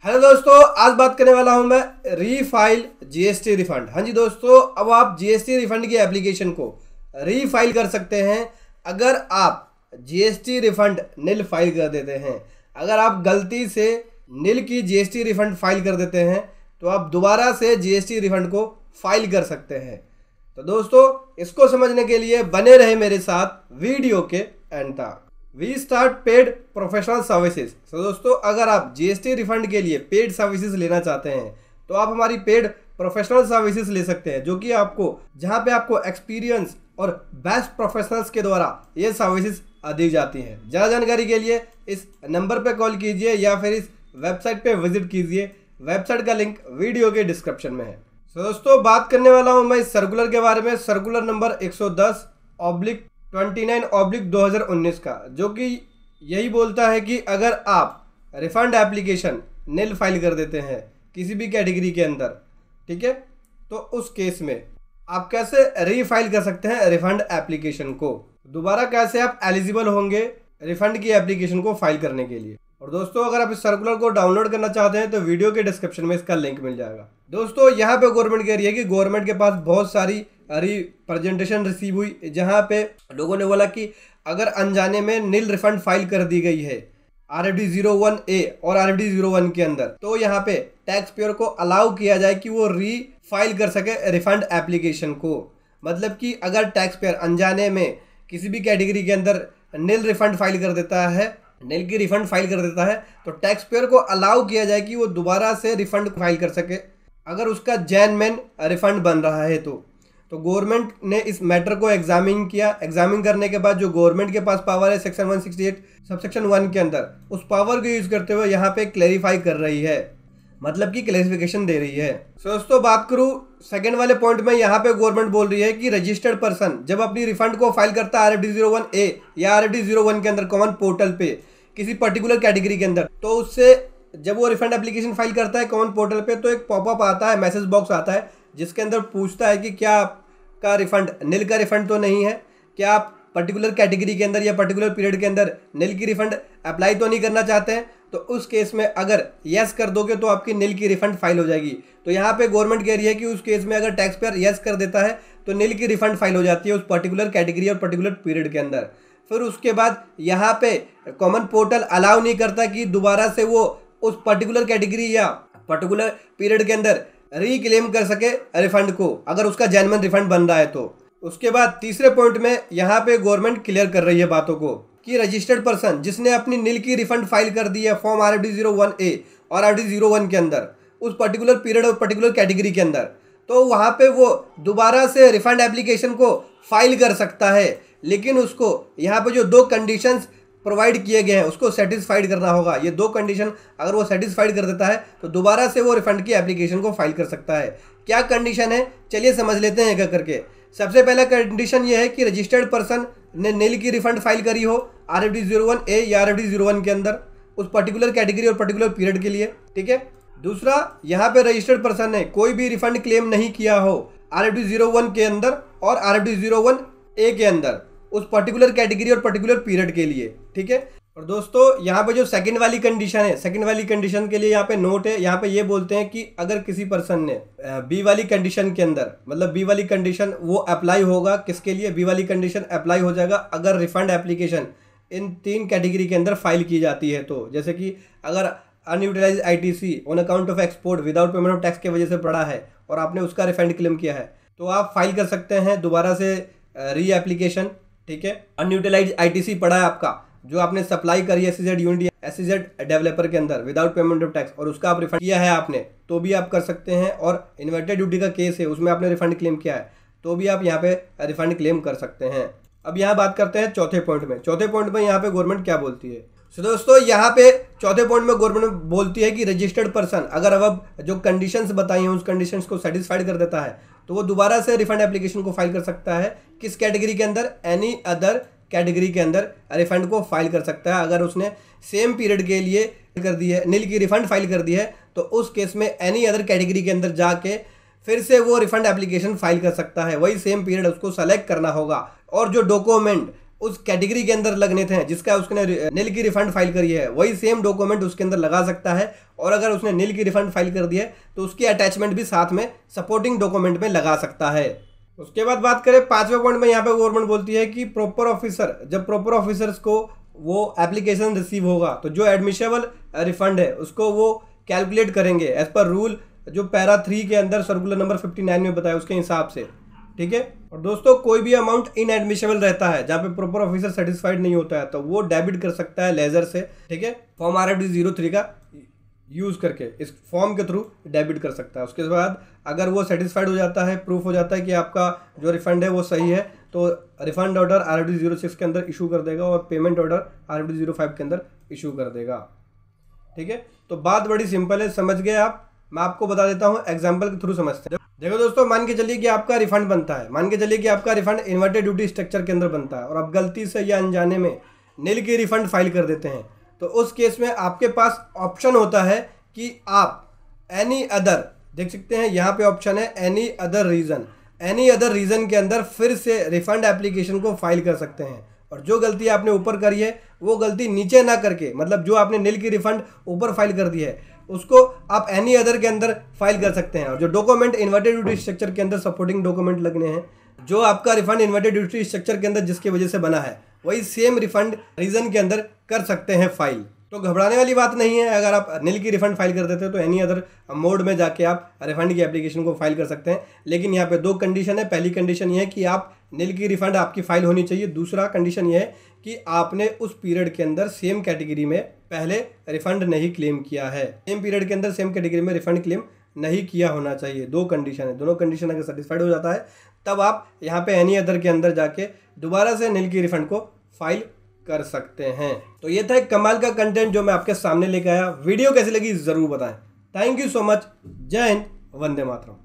Hello दोस्तों, आज बात करने वाला हूं मैं रीफाइल जीएसटी रिफंड। हाँ जी दोस्तों, अब आप जीएसटी रिफंड की एप्लीकेशन को रीफाइल कर सकते हैं अगर आप जीएसटी रिफंड निल फाइल कर देते हैं। अगर आप गलती से निल की जीएसटी रिफंड फाइल कर देते हैं तो आप दोबारा से जीएसटी रिफंड को फाइल कर सकते हैं। तो दोस्तों, इसको समझने के लिए बने रहे मेरे साथ वीडियो के एंड तक। We start paid professional services. तो दोस्तों, अगर आप जीएसटी रिफंड के लिए पेड सर्विसेज लेना चाहते हैं तो आप हमारी पेड प्रोफेशनल सर्विसेज ले सकते हैं, जो कि जहां पे आपको एक्सपीरियंस और बेस्ट प्रोफेशनल्स के द्वारा ये सर्विसेज दी जाती हैं। ज़्यादा जानकारी के लिए इस नंबर पे कॉल कीजिए या फिर इस वेबसाइट पे विजिट कीजिए। वेबसाइट का लिंक वीडियो के डिस्क्रिप्शन में है। तो दोस्तों, बात करने वाला हूँ मैं इस सर्कुलर के बारे में, सर्कुलर नंबर 110/29/2019 का, जो कि यही बोलता है कि अगर आप रिफंड एप्लीकेशन निल फाइल कर देते हैं किसी भी कैटेगरी के अंदर, ठीक है, तो उस केस में आप कैसे रीफाइल कर सकते हैं रिफंड एप्लीकेशन को। दोबारा कैसे आप एलिजिबल होंगे रिफंड की एप्लीकेशन को फाइल करने के लिए। और दोस्तों, अगर आप इस सर्कुलर को डाउनलोड करना चाहते हैं तो वीडियो के डिस्क्रिप्शन में इसका लिंक मिल जाएगा। दोस्तों, यहाँ पे गवर्नमेंट कह रही है कि गवर्नमेंट के पास बहुत सारी रिप्रेजेंटेशन रिसीव हुई, जहाँ पे लोगों ने बोला कि अगर अनजाने में निल रिफंड फाइल कर दी गई है RFD 01A और RFD 01 के अंदर, तो यहाँ पे टैक्स पेयर को अलाउ किया जाए कि वो रीफाइल कर सके रिफंड एप्लीकेशन को। मतलब कि अगर टैक्स पेयर अनजाने में किसी भी कैटेगरी के अंदर निल रिफंड फाइल कर देता है, निल की रिफंड फाइल कर देता है, तो टैक्स पेयर को अलाउ किया जाए कि वो दोबारा से रिफंड फाइल कर सके अगर उसका जेन्युइन रिफंड बन रहा है। तो गवर्नमेंट ने इस मैटर को एग्जामिन किया। एग्जामिन करने के बाद जो गवर्नमेंट के पास पावर है सेक्शन 168 सबसेक्शन 1 के अंदर, उस पावर को यूज करते हुए यहाँ पे क्लेरिफाई कर रही है, मतलब कि क्लेरिफिकेशन दे रही है। तो दोस्तों, बात करूँ सेकंड वाले पॉइंट में, यहाँ पे गवर्नमेंट बोल रही है कि रजिस्टर्ड पर्सन जब अपनी रिफंड को फाइल करता है RFD 01A या RFD 01 के अंदर कॉमन पोर्टल पे किसी पर्टिकुलर कैटेगरी के अंदर, तो उससे जब वो रिफंड एप्लीकेशन फाइल करता है कॉमन पोर्टल पे, तो एक पॉपअप आता है, मैसेज बॉक्स आता है, जिसके अंदर पूछता है कि क्या आपका रिफंड निल का रिफंड तो नहीं है, क्या आप पर्टिकुलर कैटेगरी के अंदर या पर्टिकुलर पीरियड के अंदर निल की रिफंड अप्लाई तो नहीं करना चाहते हैं। तो उस केस में अगर यस कर दोगे तो आपकी निल की रिफंड फाइल हो जाएगी। तो यहाँ पे गवर्नमेंट कह रही है कि उस केस में अगर टैक्स पेयर यस कर देता है तो निल की रिफंड फाइल हो जाती है उस पर्टिकुलर कैटेगरी और पर्टिकुलर पीरियड के अंदर। फिर उसके बाद यहाँ पे कॉमन पोर्टल अलाउ नहीं करता कि दोबारा से वो उस पर्टिकुलर कैटेगरी या पर्टिकुलर पीरियड के अंदर रीक्लेम कर सके रिफंड को, अगर उसका जेन्युइन रिफंड बन रहा है तो। उसके बाद तीसरे पॉइंट में यहाँ पे गवर्नमेंट क्लियर कर रही है बातों को कि रजिस्टर्ड पर्सन जिसने अपनी निल की रिफंड फाइल कर दी है फॉर्म RFD 01A और RFD 01 के अंदर उस पर्टिकुलर पीरियड और पर्टिकुलर कैटेगरी के अंदर, तो वहाँ पे वो दोबारा से रिफंड एप्लीकेशन को फाइल कर सकता है। लेकिन उसको यहाँ पे जो 2 कंडीशंस प्रोवाइड किए गए हैं उसको सेटिस्फाइड करना होगा। ये 2 कंडीशन अगर वो सेटिस्फाइड कर देता है तो दोबारा से वो रिफंड की एप्लीकेशन को फाइल कर सकता है। क्या कंडीशन है, चलिए समझ लेते हैं एक करके। सबसे पहला कंडीशन ये है कि रजिस्टर्ड पर्सन ने निल की रिफंड फाइल करी हो RFD 01A या RFD 01 के अंदर उस पर्टिकुलर कैटेगरी और पर्टिकुलर पीरियड के लिए, ठीक है। दूसरा, यहाँ पे रजिस्टर्ड पर्सन ने कोई भी रिफंड क्लेम नहीं किया हो RFD 01 के अंदर और RFD 01A के अंदर उस पर्टिकुलर कैटेगरी और पर्टिकुलर पीरियड के लिए, ठीक है। और दोस्तों, यहाँ पे जो सेकंड वाली कंडीशन है, सेकंड वाली कंडीशन के लिए यहाँ पे नोट है, यहाँ पे ये बोलते हैं कि अगर किसी पर्सन ने बी वाली कंडीशन के अंदर, मतलब बी वाली कंडीशन वो अप्लाई होगा किसके लिए, बी वाली कंडीशन अप्लाई हो जाएगा अगर रिफंड एप्लीकेशन इन 3 कैटेगरी के अंदर फाइल की जाती है। तो जैसे कि अगर unutilise ITC on account of export without payment of tax की वजह से पड़ा है और आपने उसका रिफंड क्लेम किया है, तो आप फाइल कर सकते हैं दोबारा से री एप्लीकेशन, ठीक है। अनयूटिलाइज ITC पड़ा है आपका, जो आपने सप्लाई करी SEZ यूनिट SEZ डेवलपर के अंदर विदाउट पेमेंट ऑफ टैक्स और उसका आप रिफंड किया है आपने, तो भी आप कर सकते हैं। और इन्वर्टेड ड्यूटी का केस है, उसमें आपने रिफंड क्लेम किया है, तो भी आप यहाँ पे रिफंड क्लेम कर सकते हैं। अब यहाँ बात करते हैं चौथे पॉइंट में। चौथे पॉइंट में यहाँ पे गवर्नमेंट क्या बोलती है। तो दोस्तों, यहाँ पे चौथे पॉइंट में गवर्नमेंट बोलती है कि रजिस्टर्ड पर्सन अगर अब जो कंडीशंस बताई हैं उस कंडीशंस को सेटिस्फाइड कर देता है तो वो दोबारा से रिफंड एप्लीकेशन को फाइल कर सकता है। किस कैटेगरी के अंदर, एनी अदर कैटेगरी के अंदर रिफंड को फाइल कर सकता है। अगर उसने सेम पीरियड के लिए कर दी है, निल की रिफंड फाइल कर दी है, तो उस केस में एनी अदर कैटेगरी के अंदर जाके फिर से वो रिफंड एप्लीकेशन फाइल कर सकता है। वही सेम पीरियड उसको सेलेक्ट करना होगा और जो डॉक्यूमेंट उस कैटेगरी के अंदर लगने थे जिसका उसने नील की रिफंड फाइल करी है, वही सेम डॉक्यूमेंट उसके अंदर लगा सकता है। और अगर उसने नील की रिफंड फाइल कर दी है तो उसकी अटैचमेंट भी साथ में सपोर्टिंग डॉक्यूमेंट में लगा सकता है। उसके बाद बात करें 5वें पॉइंट में, यहाँ पे गवर्नमेंट बोलती है कि प्रॉपर ऑफिसर, जब प्रॉपर ऑफिसर्स को वो एप्लीकेशन रिसीव होगा तो जो एडमिशेबल रिफंड है उसको वो कैलकुलेट करेंगे एज पर रूल जो पैरा 3 के अंदर सर्कुलर नंबर 59 में बताया उसके हिसाब से, ठीक है। और दोस्तों कोई भी अमाउंट इनएडमिशेबल रहता है जहाँ पे प्रॉपर ऑफिसर सेटिस्फाइड नहीं होता है तो वो डेबिट कर सकता है लेजर से, ठीक है। फॉर्म RFD 03 का यूज करके इस फॉर्म के थ्रू डेबिट कर सकता है। उसके बाद अगर वो सेटिस्फाइड हो जाता है, प्रूफ हो जाता है कि आपका जो रिफंड है वो सही है, तो रिफंड ऑर्डर RFD 06 के अंदर इशू कर देगा और पेमेंट ऑर्डर RFD 05 के अंदर इशू कर देगा, ठीक है। तो बात बड़ी सिंपल है, समझ गए आप। मैं आपको बता देता हूँ, एग्जाम्पल के थ्रू समझते हैं। देखो दोस्तों, मान के चलिए कि आपका रिफंड बनता है, मान के चलिए कि आपका रिफंड इन्वर्टेड ड्यूटी स्ट्रक्चर के अंदर बनता है और आप गलती से या अनजाने में नील की रिफंड फाइल कर देते हैं, तो उस केस में आपके पास ऑप्शन होता है कि आप एनी अदर, देख सकते हैं यहाँ पे ऑप्शन है any other reason, any other reason के अंदर फिर से रिफंड एप्लीकेशन को फाइल कर सकते हैं। और जो गलती आपने ऊपर करी है वो गलती नीचे ना करके, मतलब जो आपने नील की रिफंड ऊपर फाइल कर दी है उसको आप एनी अदर के अंदर फाइल कर सकते हैं। और जो डॉक्यूमेंट इन्वर्टेड ड्यूटी स्ट्रक्चर के अंदर सपोर्टिंग डॉक्यूमेंट लगने हैं, जो आपका रिफंड इन्वर्टेड ड्यूटी स्ट्रक्चर के अंदर जिसकी वजह से बना है वही सेम रिफंड रीजन के अंदर कर सकते हैं फाइल। तो घबराने वाली बात नहीं है, अगर आप नील की रिफंड फाइल कर देते हो तो एनी अदर मोड में जाके आप रिफंड की एप्लीकेशन को फाइल कर सकते हैं। लेकिन यहाँ पे 2 कंडीशन है। पहली कंडीशन ये है कि आप नील की रिफंड आपकी फाइल होनी चाहिए। दूसरा कंडीशन ये है कि आपने उस पीरियड के अंदर सेम कैटेगरी में पहले रिफंड नहीं क्लेम किया है, सेम पीरियड के अंदर सेम कैटेगरी में रिफंड क्लेम नहीं किया होना चाहिए। 2 कंडीशन है, दोनों कंडीशन अगर सेटिस्फाइड हो जाता है तब आप यहाँ पे एनी अदर के अंदर जाके दोबारा से नील की रिफंड को फाइल कर सकते हैं। तो ये था एक कमाल का कंटेंट जो मैं आपके सामने लेकर आया। वीडियो कैसी लगी जरूर बताएं। Thank you so much. जय हिंद, वंदे मातरम।